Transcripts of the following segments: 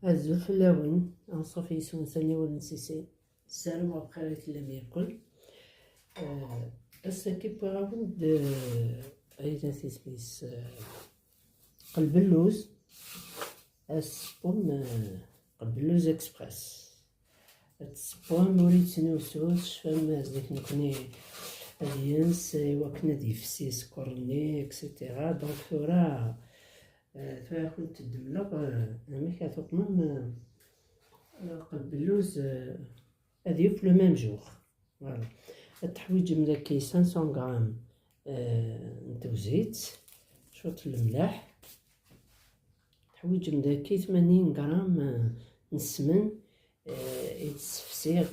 هزو الفلاون نصفي يسون ثاني ونسيسي السلام وبخير لم ياكل هسا كي بغاود أيضا تسميس قلب اللوز السبوم قلب اللوز اكسبريس السبوم وريت نوسوس فما زيك نكوني اليانس وكنا ديفسي سكورني اكسيتيرا دونك ثورا كنت تدملق أنا كتطمم قلب اللوز هادي في لو ميم جوغ فوالا. التحويج مداكي 500 غرام نتو زيت شوط الملاح، تحويج مداكي 80 غرام نسمن يتسفسيغ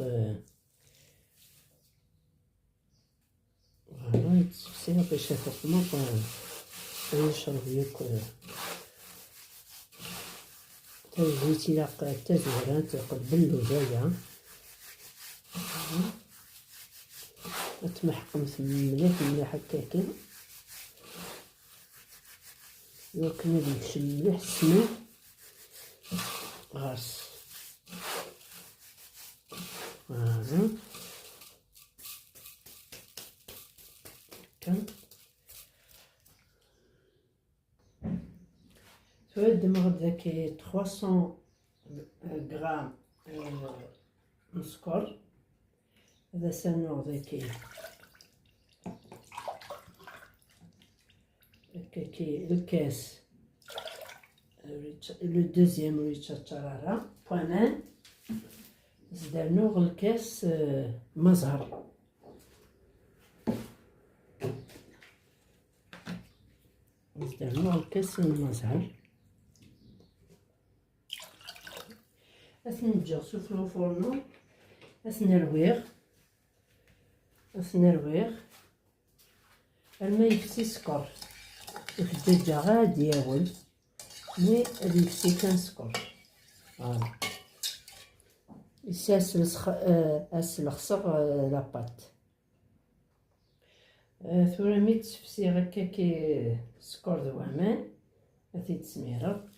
فوالا يتسفسيغ باش تطمق ويشرب ياك تزويتي لاق التزويرات قلب اللوزايا تمحقم مليح مليح هكاكي يمكن يمشي مليح السمين غاس فوالا كان تود مغد ذاكي 300 غرام سكر هذا سنوع ذاكي هكاكي الكاس لو دوزيام ريتشا تشارارا بوانان زدانوغ الكاس مزهر زدانوغ الكاس المزهر أثنجر سفلو فورنو أثنرويغ الماء يفسي سكر الدجاجة غادي ياول مي غادي يفسي كان سكر فوالا يساس الخصر لاباط ثورا مي تفسي هكاكي سكر ذوامان هاتي تسميرة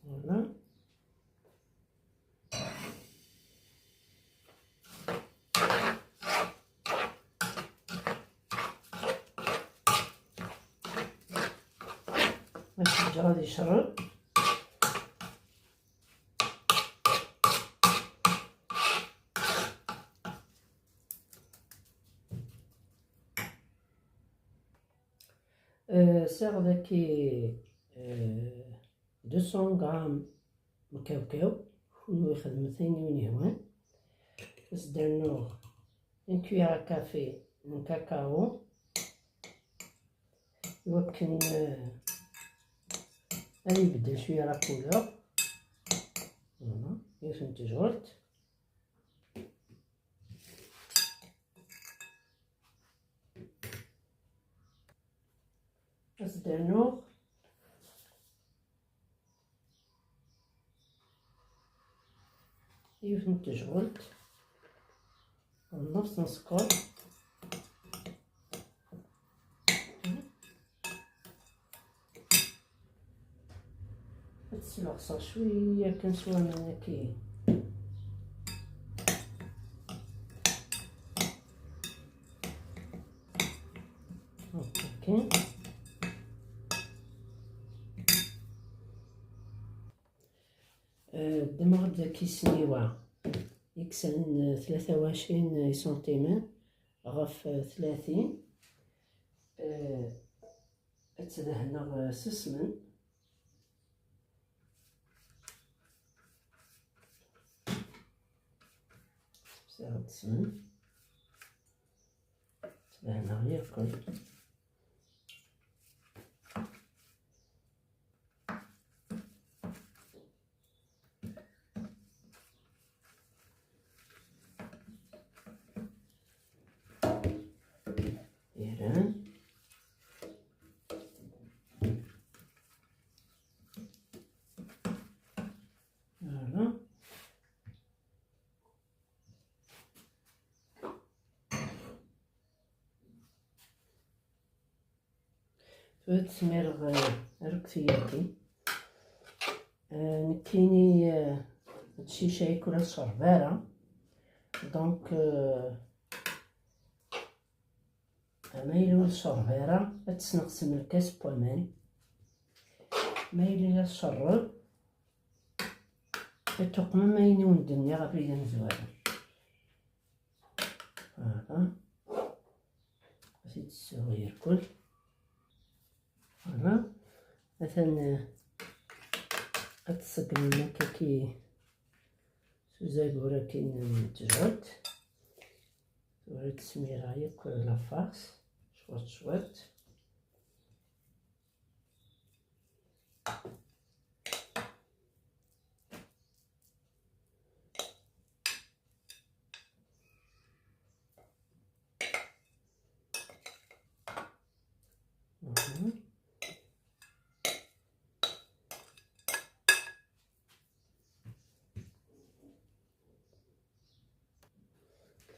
فوالا باش غادي يشرب ساغ ذاكي 200 غرام مكاوكاو هو يخدم ثاني ونهوان بس درنوه ان كويرة كافي من كاكاو يمكن غادي يبدل شويه لا كولور فوالا يفنتج غلط بس درنوه يفنتج غلط نفس نسكر تسلق شويه كنسوا مناكي هكاكي الدماغ داكي سنيوة يكسن 23 سنتيمتر غف 30 تدهنا سسمن ساعة تسمن تدهنا ياكل إيران فوالا تسمير ركثياتي نكيني هادشي شايك ولا الشربارة دونك مايلو للشربارة تسنقسم الكاس بوامان مايلي للشرب التقمة مايني وندني غابيدا مزوارة فوالا غادي تسوغي الكل فوالا مثلا أتسقم المكاكي سوزاكورا كاين تجهد ولا تسميرها ياك لافاس شوات شوات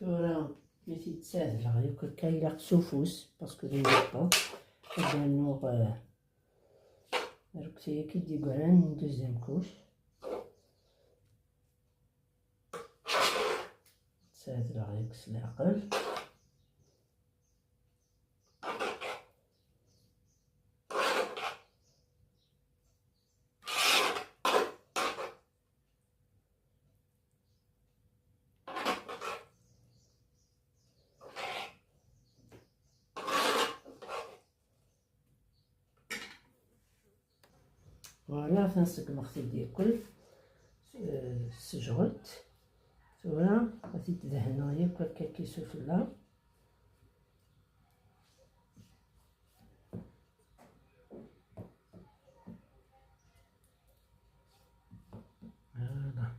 ثورة ملي تساهل غياك كايلاق سوفوس باسكو ديما هذا النوع ركتي كي دي غران دوزيام كوش تساهل غياك العقل فوالا تنسق المغسل ديال كل السجغت ثورة غادي تدهنو ياك هكا كي سفلى هذا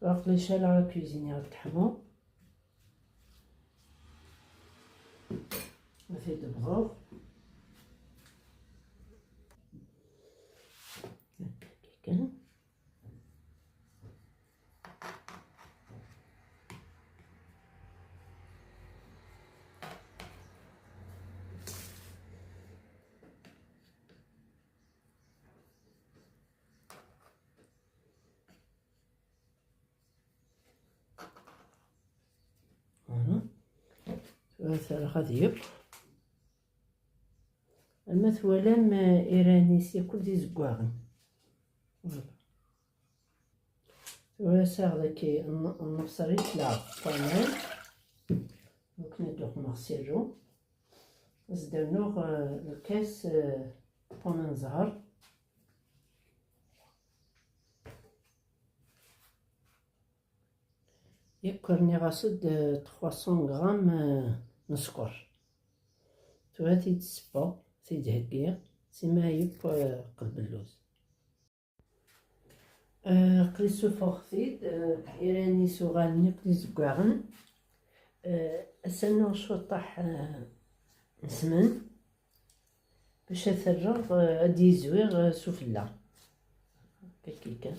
عقلي شالة على كوزيني غادي تحمو غادي تبغو هكا مثلا غادي المثولة إيرانيسية كل دي زكواغن ولا ساغ كي النفصري تلعب طمان دونك ندوق نغسلو زدرنوغ الكاس طمان زهر يكرني غاسد 300 غرام نسكر تواتي تسبا تيدهكيا سيما يب قلب اللوز قليسو فوخثيد إيراني سوغالني قليس كواغن أسنو شوطح نسمن باش أثرغ أدي زويغ سفلى كي كان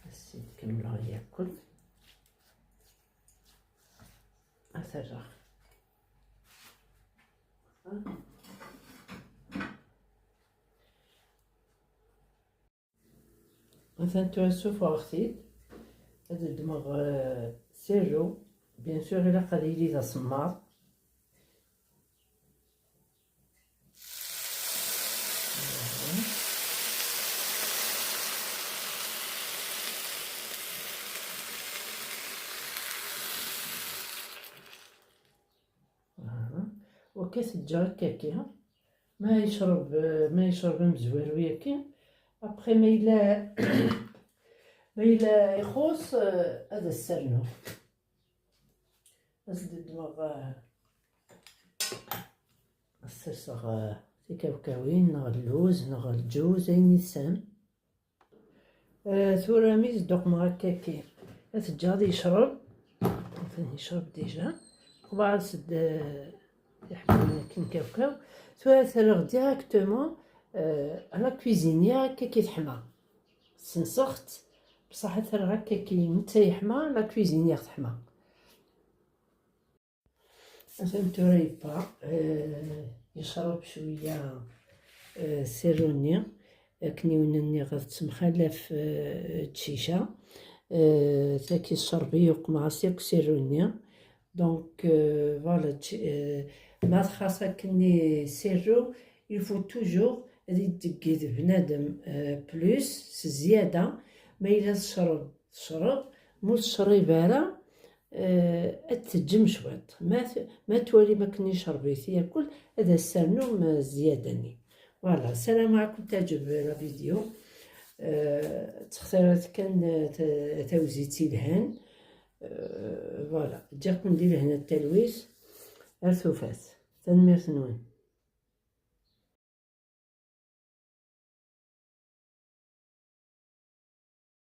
السيد كملها ياكل أثرغ مثلا توسو فوختيد هاد الدماغ سيرو بيان سور إلا قليلي ذا سمار وكاس الدجاج كاكيها ما يشرب مزوار وياكي ابخي ما إلا يخوص هذا السرنو أزيد دماغ السرسغ تيكاوكاوين نغ اللوز نغ الجوز أين يسام. ثورة ميز دوق مع هكاكي أتجاد يشرب يشرب ديجا وبعد سد يحكي كنكاوكاو ثورة ثرغ ديراكتومون على كويزينيا هكاكي تحمى سنسخت بصح ثرغ هكاكي نتا يحمى لا كويزينيا تحمى. مثلا توريبا يشرب شوية سيروني كنيونني غاد تمخلف تشيشة تاكي الشربي يقمع سيك سيروني دونك فوالا ما خاصة كني سيرو يفو توجور هادي تقيد بنادم بلوس زيادة ما إلا تشرب مو تشريبالا أتجم شويط ما توالي ما كني شربيت ياكل هذا السرنوم زيادني. فوالا السلام عليكم. تعجب الفيديو تختارت كان توزيتي لهان فوالا جاكم ندير هنا التلويث ارثوفات تنمير نون.